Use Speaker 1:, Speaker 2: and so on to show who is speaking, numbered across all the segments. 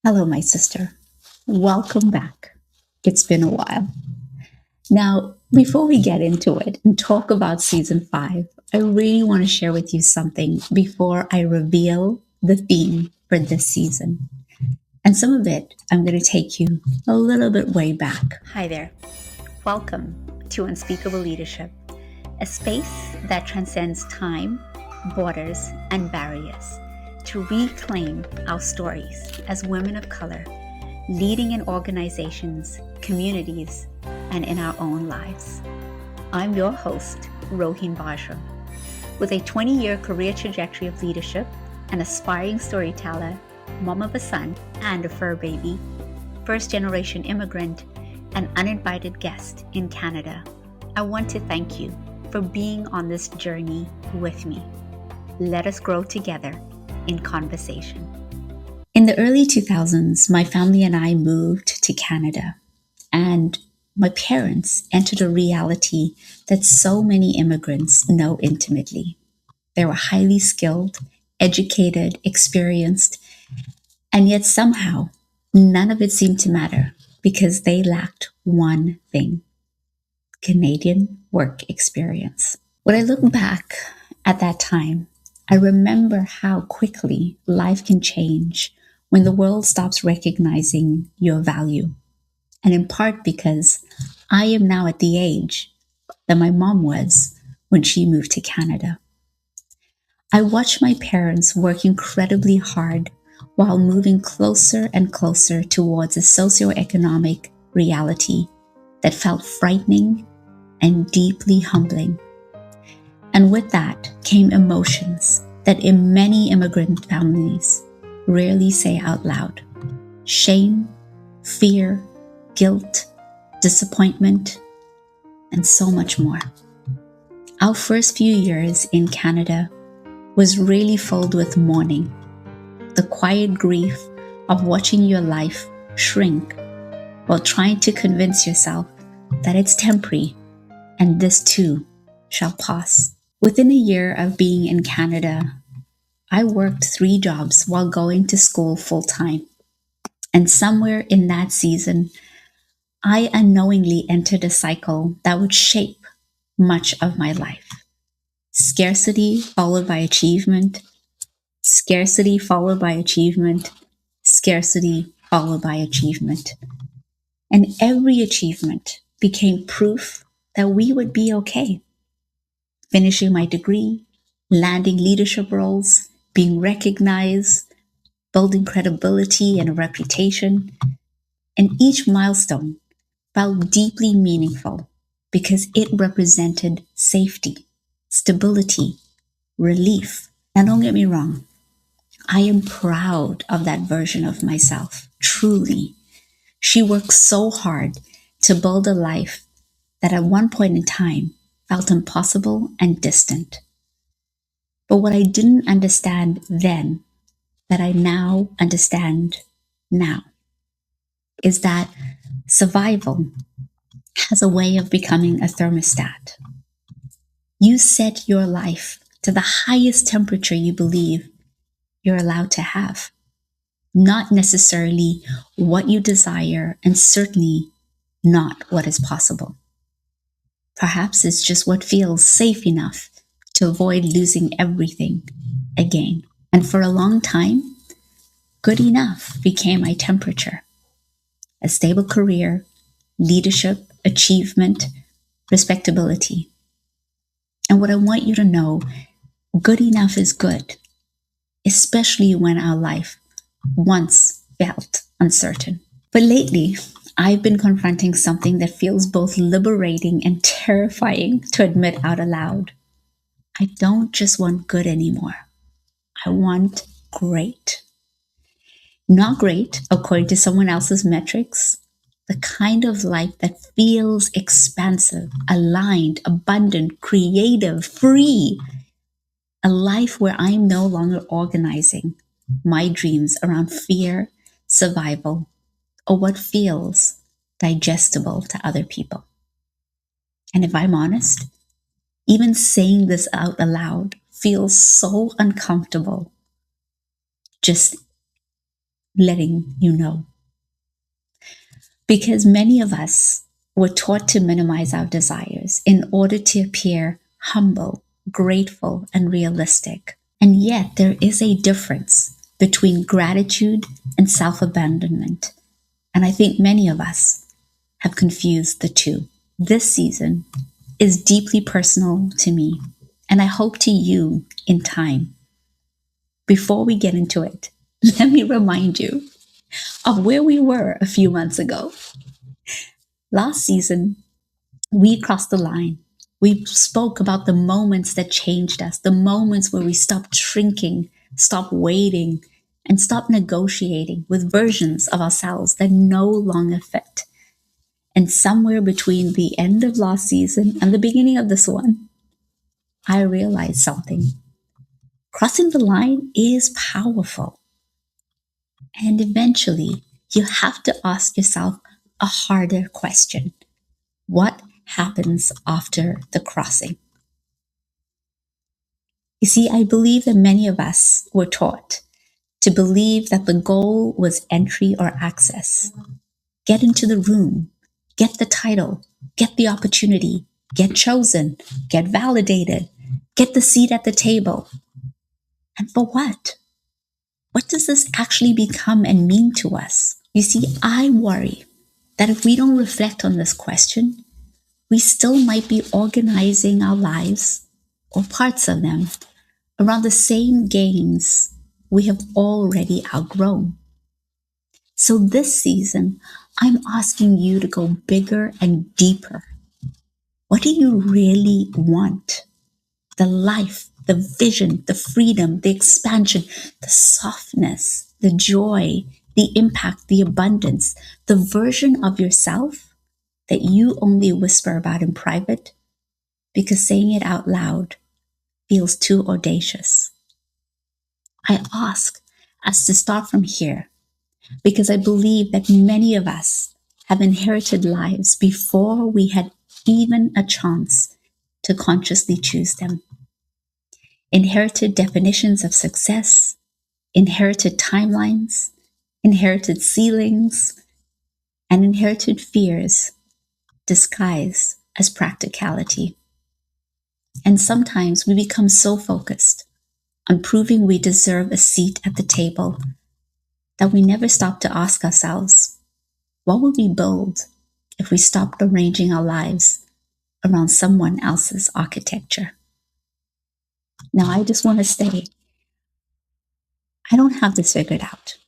Speaker 1: Hello, my sister. Welcome back. It's been a while. Now, before we get into it and talk about season 5, I really want to share with you something before I reveal the theme for this season. And some of it, I'm going to take you a little bit way back. Hi there. Welcome to Unspeakable Leadership, a space that transcends time, borders, and barriers to reclaim our stories as women of color, leading in organizations, communities, and in our own lives. I'm your host, Rohene Bouajram. With a 20-year career trajectory of leadership, an aspiring storyteller, mom of a son and a fur baby, first-generation immigrant, and uninvited guest in Canada, I want to thank you for being on this journey with me. Let us grow together in conversation. In the early 2000s, my family and I moved to Canada, and my parents entered a reality that so many immigrants know intimately. They were highly skilled, educated, experienced, and yet somehow none of it seemed to matter because they lacked one thing: Canadian work experience. When I look back at that time, I remember how quickly life can change when the world stops recognizing your value. And in part because I am now at the age that my mom was when she moved to Canada. I watched my parents work incredibly hard while moving closer and closer towards a socioeconomic reality that felt frightening and deeply humbling. And with that came emotions that in many immigrant families rarely say out loud: shame, fear, guilt, disappointment, and so much more. Our first few years in Canada was really filled with mourning, the quiet grief of watching your life shrink while trying to convince yourself that it's temporary and this too shall pass. Within a year of being in Canada, I worked 3 jobs while going to school full time. And somewhere in that season, I unknowingly entered a cycle that would shape much of my life. Scarcity followed by achievement, scarcity followed by achievement, scarcity followed by achievement. And every achievement became proof that we would be okay. Finishing my degree, landing leadership roles, being recognized, building credibility and a reputation. And each milestone felt deeply meaningful because it represented safety, stability, relief. And don't get me wrong, I am proud of that version of myself, truly. She worked so hard to build a life that at one point in time felt impossible and distant. But what I didn't understand then, that I now understand now, is that survival has a way of becoming a thermostat. You set your life to the highest temperature you believe you're allowed to have, not necessarily what you desire, and certainly not what is possible. Perhaps it's just what feels safe enough to avoid losing everything again. And for a long time, good enough became my temperature. A stable career, leadership, achievement, respectability. And what I want you to know, good enough is good, especially when our life once felt uncertain. But lately, I've been confronting something that feels both liberating and terrifying to admit out aloud. I don't just want good anymore. I want great. Not great according to someone else's metrics, the kind of life that feels expansive, aligned, abundant, creative, free. A life where I'm no longer organizing my dreams around fear, survival, or what feels digestible to other people. And if I'm honest, even saying this out aloud feels so uncomfortable. Just letting you know. Because many of us were taught to minimize our desires in order to appear humble, grateful, and realistic. And yet, there is a difference between gratitude and self abandonment. And I think many of us have confused the two. This season is deeply personal to me, and I hope to you in time. Before we get into it, let me remind you of where we were a few months ago. Last season, we crossed the line. We spoke about the moments that changed us, the moments where we stopped shrinking, stopped waiting, and stopped negotiating with versions of ourselves that no longer fit. And somewhere between the end of last season and the beginning of this one, I realized something. Crossing the line is powerful. And eventually, you have to ask yourself a harder question. What happens after the crossing? You see, I believe that many of us were taught to believe that the goal was entry or access. Get into the room, get the title, get the opportunity, get chosen, get validated, get the seat at the table. And for what? What does this actually become and mean to us? You see, I worry that if we don't reflect on this question, we still might be organizing our lives, or parts of them, around the same games we have already outgrown. So this season, I'm asking you to go bigger and deeper. What do you really want? The life, the vision, the freedom, the expansion, the softness, the joy, the impact, the abundance, the version of yourself that you only whisper about in private because saying it out loud feels too audacious. I ask us to start from here because I believe that many of us have inherited lives before we had even a chance to consciously choose them. Inherited definitions of success, inherited timelines, inherited ceilings, and inherited fears disguised as practicality. And sometimes we become so focused on proving we deserve a seat at the table that we never stop to ask ourselves, what would we build if we stopped arranging our lives around someone else's architecture? Now, I just want to say, I don't have this figured out.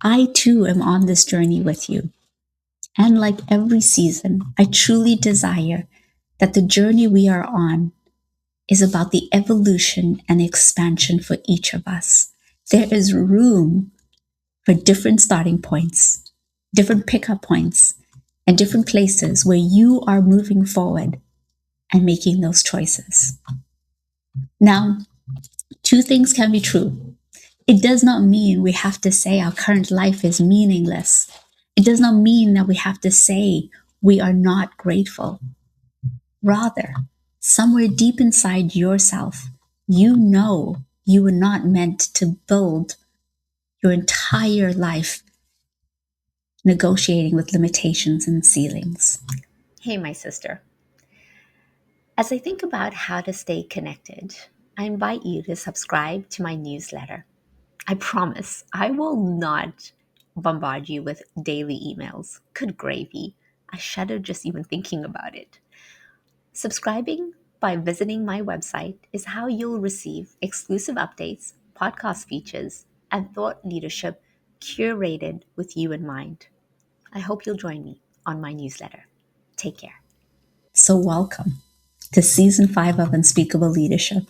Speaker 1: I too am on this journey with you. And like every season, I truly desire that the journey we are on is about the evolution and expansion for each of us. There is room for different starting points, different pickup points, and different places where you are moving forward and making those choices. Now, two things can be true. It does not mean we have to say our current life is meaningless. It does not mean that we have to say we are not grateful. Rather, somewhere deep inside yourself, you know you were not meant to build your entire life negotiating with limitations and ceilings. Hey, my sister. As I think about how to stay connected, I invite you to subscribe to my newsletter. I promise I will not bombard you with daily emails. Good gravy. I shudder just even thinking about it. Subscribing by visiting my website is how you'll receive exclusive updates, podcast features, and thought leadership curated with you in mind. I hope you'll join me on my newsletter. Take care. So, welcome to Season 5 of Unspeakable Leadership.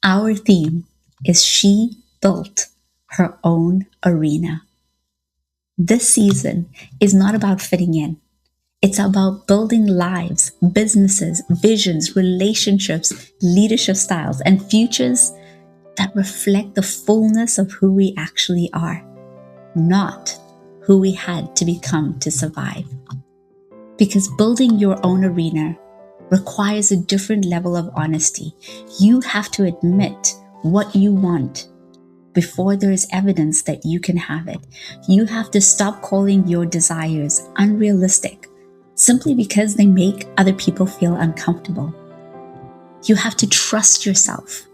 Speaker 1: Our theme is She Built Her Own Arena. This season is not about fitting in. It's about building lives, businesses, visions, relationships, leadership styles, and futures that reflect the fullness of who we actually are, not who we had to become to survive. Because building your own arena requires a different level of honesty. You have to admit what you want before there is evidence that you can have it. You have to stop calling your desires unrealistic simply because they make other people feel uncomfortable. You have to trust yourself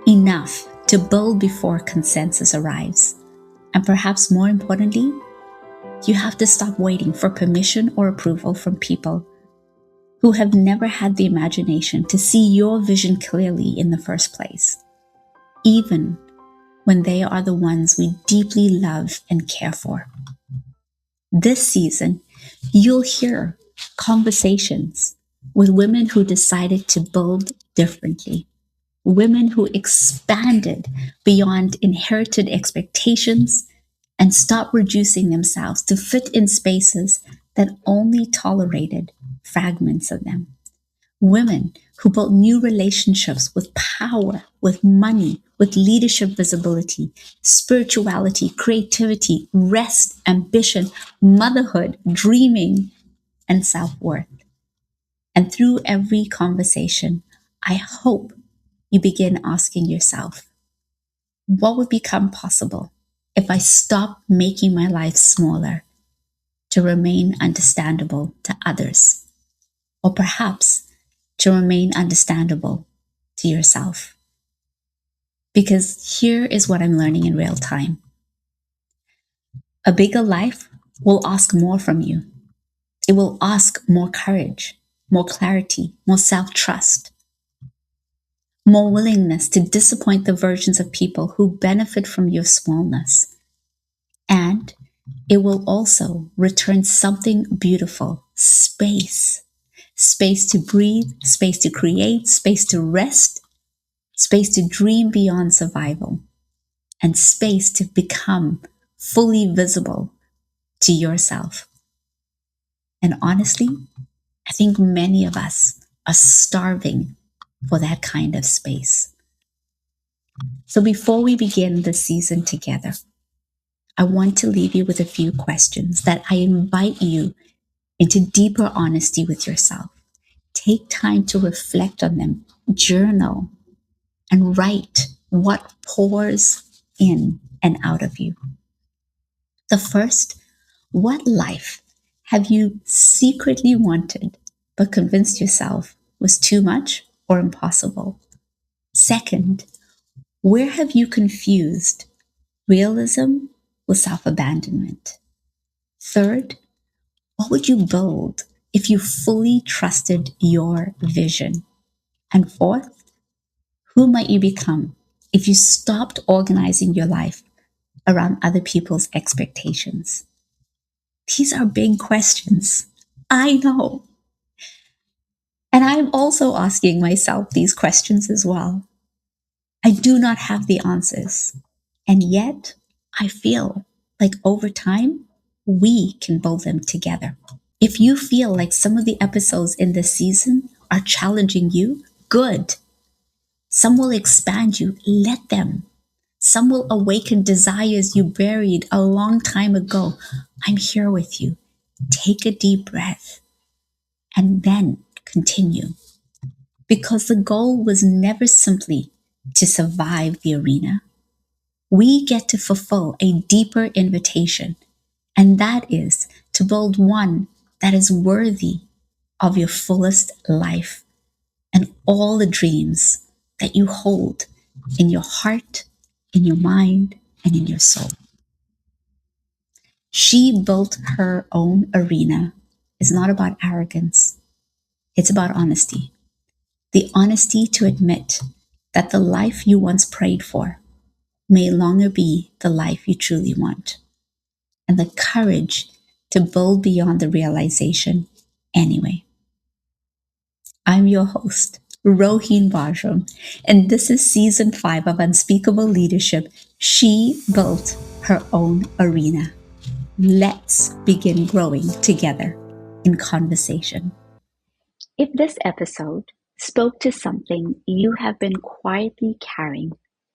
Speaker 1: enough to build before consensus arrives. And perhaps more importantly, you have to stop waiting for permission or approval from people who have never had the imagination to see your vision clearly in the first place, even when they are the ones we deeply love and care for. This season, you'll hear conversations with women who decided to build differently, women who expanded beyond inherited expectations and stopped reducing themselves to fit in spaces that only tolerated fragments of them. Women who built new relationships with power, with money, with leadership visibility, spirituality, creativity, rest, ambition, motherhood, dreaming, and self worth. And through every conversation, I hope you begin asking yourself, what would become possible if I stopped making my life smaller to remain understandable to others? Or perhaps to remain understandable to yourself. Because here is what I'm learning in real time: a bigger life will ask more from you. It will ask more courage, more clarity, more self trust, more willingness to disappoint the versions of people who benefit from your smallness. And it will also return something beautiful: space. Space to breathe, space to create, space to rest, space to dream beyond survival, and space to become fully visible to yourself. And honestly, I think many of us are starving for that kind of space. So before we begin the season together, I want to leave you with a few questions that I invite you into deeper honesty with yourself. Take time to reflect on them, journal, and write what pours in and out of you. The first, what life have you secretly wanted but convinced yourself was too much or impossible? Second, where have you confused realism with self abandonment? Third, what would you build if you fully trusted your vision? And fourth, who might you become if you stopped organizing your life around other people's expectations? These are big questions. I know. And I'm also asking myself these questions as well. I do not have the answers. And yet, I feel like over time, we can build them together. If you feel like some of the episodes in this season are challenging you, good. Some will expand you, let them. Some will awaken desires you buried a long time ago. I'm here with you. Take a deep breath and then continue. Because the goal was never simply to survive the arena. We get to fulfill a deeper invitation, and that is to build one that is worthy of your fullest life and all the dreams that you hold in your heart, in your mind, and in your soul. She built her own arena. It's not about arrogance, it's about honesty. The honesty to admit that the life you once prayed for may longer be the life you truly want, and the courage to build beyond the realization anyway. I'm your host, Rohene Bouajram, and this is season 5 of Unspeakable Leadership. She built her own arena. Let's begin growing together in conversation. If this episode spoke to something you have been quietly carrying,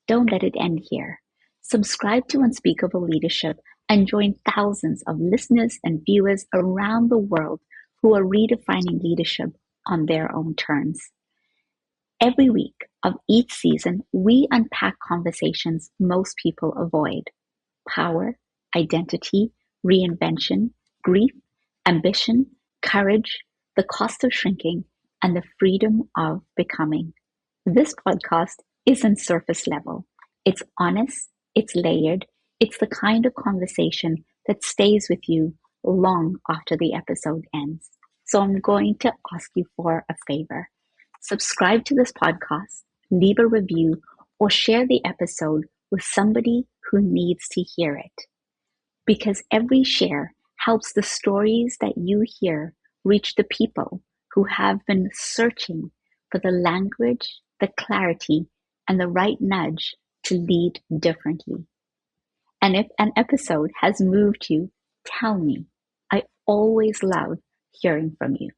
Speaker 1: don't let it end here. Subscribe to Unspeakable Leadership and join thousands of listeners and viewers around the world who are redefining leadership on their own terms. Every week of each season, we unpack conversations most people avoid: power, identity, reinvention, grief, ambition, courage, the cost of shrinking, and the freedom of becoming. This podcast isn't surface level. It's honest, it's layered, it's the kind of conversation that stays with you long after the episode ends. So I'm going to ask you for a favor. Subscribe to this podcast, leave a review, or share the episode with somebody who needs to hear it. Because every share helps the stories that you hear reach the people who have been searching for the language, the clarity, and the right nudge to lead differently. And if an episode has moved you, tell me. I always love hearing from you.